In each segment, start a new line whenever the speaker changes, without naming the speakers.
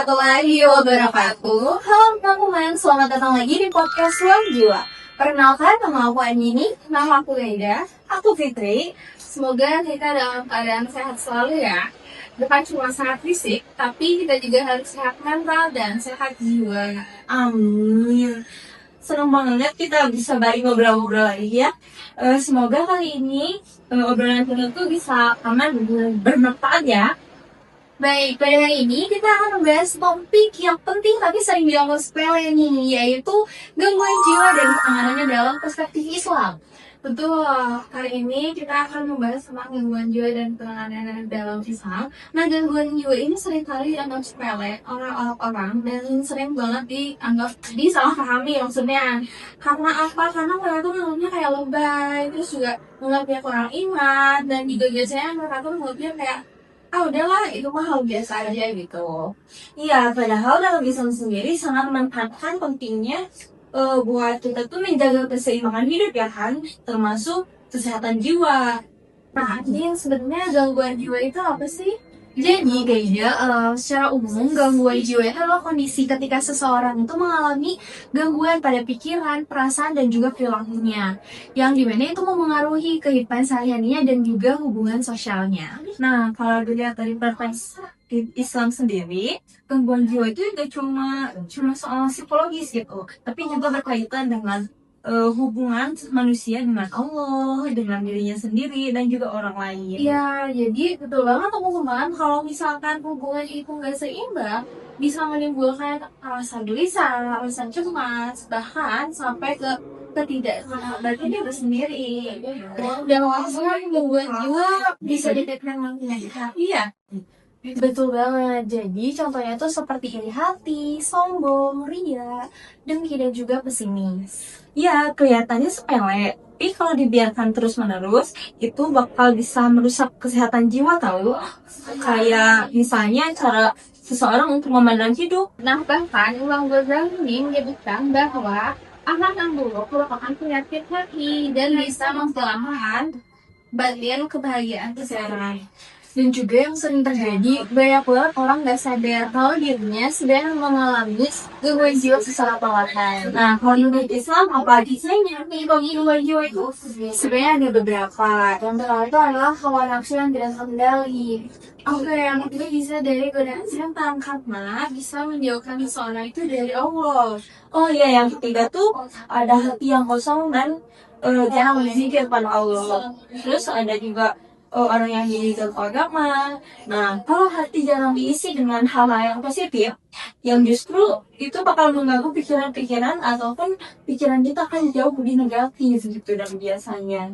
warahmatullahi wabarakatuh. Halo teman-teman, selamat datang lagi di podcast Ruang Jiwa. Perkenalkan, nama aku Anjini, nama aku Leda, aku Fitri. Semoga kita dalam keadaan sehat selalu ya. Bukan cuma sehat fisik, tapi kita juga harus sehat mental dan sehat jiwa.
Amin. Senang banget kita bisa balik ngobrol-ngobrol lagi ya. Semoga kali ini obrolan kita tuh bisa aman dan bermanfaat ya.
Baik, pada hari ini kita akan membahas topik yang penting tapi sering dianggap sepele nih, yaitu gangguan jiwa dan penanganannya dalam perspektif Islam. Betul, kali ini kita akan membahas tentang gangguan jiwa dan penanganannya dalam Islam. Nah, gangguan jiwa ini seringkali dianggap sepele oleh orang-orang dan sering banget disalahpahami maksudnya. Karena apa? Karena mereka tuh menganggapnya kayak lebay, terus juga menganggapnya kurang iman, dan juga biasanya mereka tuh menganggapnya kayak udahlah, itu mah hal biasa aja gitu.
Iya, padahal dalam Islam sendiri sangat menekankan pentingnya buat kita tuh menjaga keseimbangan hidup ya kan, termasuk kesehatan jiwa.
Nah, Din, sebenarnya gangguan jiwa itu apa sih? Jadi kayaknya secara umum gangguan jiwa itu adalah kondisi ketika seseorang itu mengalami gangguan pada pikiran, perasaan, dan juga perilakunya, yang dimana itu memengaruhi kehidupan sehari-harinya dan juga hubungan sosialnya.
Nah, kalau dilihat dari perspektif Islam sendiri, gangguan jiwa itu tidak cuma soal psikologis gitu, tapi juga berkaitan dengan hubungan manusia dengan Allah, dengan dirinya sendiri, dan juga orang lain.
Iya, jadi betul banget teman-teman, kalau misalkan hubungan itu nggak seimbang, bisa menimbulkan rasa gelisah, rasa cemas, bahkan sampai ke ketidaksehat itu sendiri. Dan langsung gangguan jiwa bisa ditekan dengan iya. Betul banget. Jadi contohnya tuh seperti iri hati, sombong, ria, dengki, dan juga pesimis.
Iya, kelihatannya sepele, tapi kalau dibiarkan terus-menerus, itu bakal bisa merusak kesehatan jiwa tahu. Kayak misalnya cara seseorang untuk memandang hidup.
Nah, bahkan Imam Ghazali menyebutkan bahwa anak yang buruk merupakan penyakit hati dan bisa menghilangkan bagian kebahagiaan keseharian. Dan juga yang sering terjadi, banyak banget orang gak sadar kalau dirinya sedang mengalami gangguan jiwa secara perlahan.
Nah, kalau menurut Islam apa desainnya nih gangguan jiwa itu?
Sebenarnya ada beberapa. Yang pertama itu adalah hawa nafsu yang tidak terkendali. Yang kedua bisa dari godaan setan karena bisa menjauhkan seseorang itu dari Allah.
Oh iya, yang ketiga tuh ada hati yang kosong dan jarang berzikir pada Allah. Terus ada juga orang yang dididik agama. Nah, kalau hati jarang diisi dengan hal-hal yang positif, yang justru itu bakal mengganggu pikiran-pikiran ataupun pikiran kita akan jauh lebih negatif gitu dari biasanya.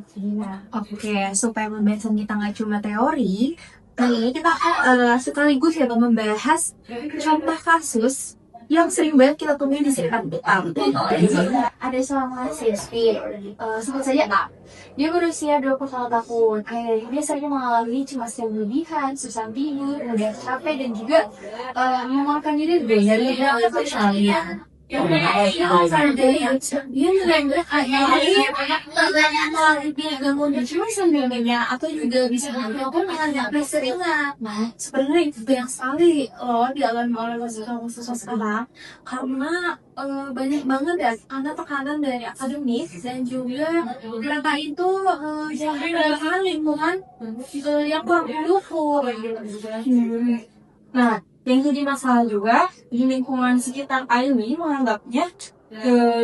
Oke, supaya pembahasan kita nggak cuma teori, kali ini kita akan sekaligus ya membahas contoh kasus yang sering banget kita temui di sekitar kita. Ada seorang mahasiswi, sebut saja Kak. Dia berusia 21 tahun. Akhirnya dia sering mengalami cemas yang berlebihan, susah tidur, mudah capek, dan juga mengeluarkan diri dari beberapa kesalahan. Dia gangguan jiwa sebenarnya atau juga bisa dilakukan dengan keseringan. Nah, sebenarnya itu yang sekali loh dialami oleh mahasiswa sekarang karena banyak banget ya ada tekanan dari akademis dan juga mereka itu mendapatkan lingkungan yang kurang mendukung.
Nah, yang jadi masalah juga di lingkungan sekitar ini menganggapnya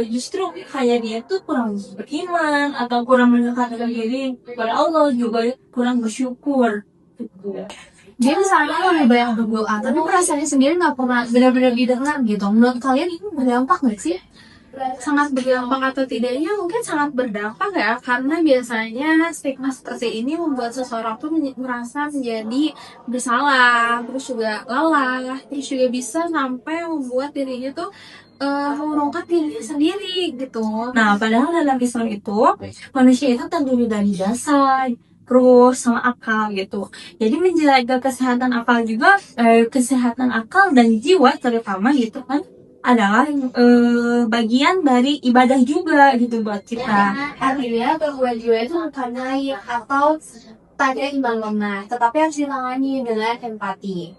justru kayak dia tuh kurang beriman atau kurang mendekatkan diri kepada Allah, juga kurang bersyukur.
Dia misalnya lebih banyak berdoa, tapi perasaannya sendiri nggak pernah benar-benar didengar gitu. Menurut kalian ini berdampak nggak sih? Sangat berdampak atau tidaknya mungkin sangat berdampak ya, karena biasanya stigma seperti ini membuat seseorang tuh merasa menjadi bersalah, terus juga lelah, terus juga bisa sampai membuat dirinya tuh mengurungkan dirinya sendiri gitu.
Nah, padahal dalam Islam itu manusia itu terdiri dari dasar, ruh, sama akal gitu. Jadi menjaga kesehatan akal juga, kesehatan akal dan jiwa terutama gitu kan, adalah bagian dari ibadah juga gitu buat kita.
Artinya gangguan jiwa itu bukan naik atau tanda imbang lemah, tetapi harus ditangani dengan empati.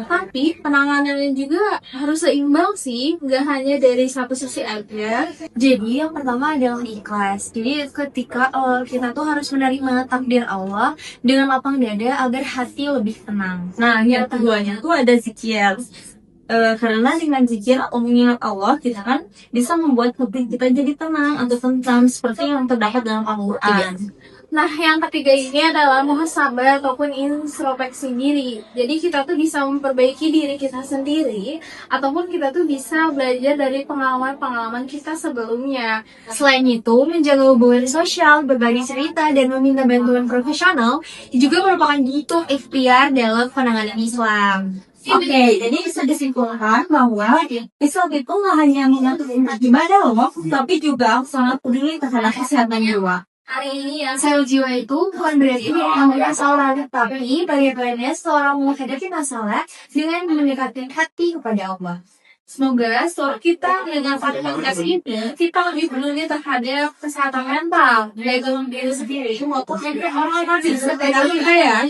Tapi penanganannya juga harus seimbang sih, nggak hanya dari satu sisi aja.
Jadi yang pertama adalah ikhlas. Jadi ketika kita tuh harus menerima takdir Allah dengan lapang dada agar hati lebih tenang. Nah, yang keduanya tuh ada zikir. Karena dengan zikir atau mengingat Allah, kita kan bisa membuat hati kita jadi tenang atau tentram seperti yang terdapat dalam Al-Quran.
Nah, yang ketiga ini adalah muhasabah ataupun introspeksi diri. Jadi kita tuh bisa memperbaiki diri kita sendiri, ataupun kita tuh bisa belajar dari pengalaman-pengalaman kita sebelumnya.
Selain itu, menjaga hubungan sosial, berbagi cerita, dan meminta bantuan profesional juga merupakan bentuk ikhtiar dalam penanganan Islam. Oke, jadi bisa disimpulkan bahwa Islam itu nggak hanya mengatur ibadah loh, tapi juga sangat peduli terhadap kesehatan jiwa.
Hari ini yang
Sel jiwa itu bukan berarti menghadapi masalah, tapi bagaimana seorang menghadapi masalah dengan mendekatkan hati kepada Allah.
semoga setelah kita dengan podcast ini, kita lebih peduli terhadap kesehatan mental, baik diri sendiri maupun orang-orang di sekitar kita ya.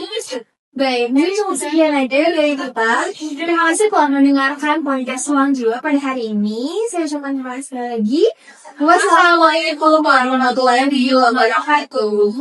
Baik, jadi cuma sekian aja dari kita. Terima kasih telah mendengarkan podcast Ruang Jiwa pada hari ini. Saya ucapkan terima kasih sekali lagi.
Wassalamualaikum warahmatullahi wabarakatuh.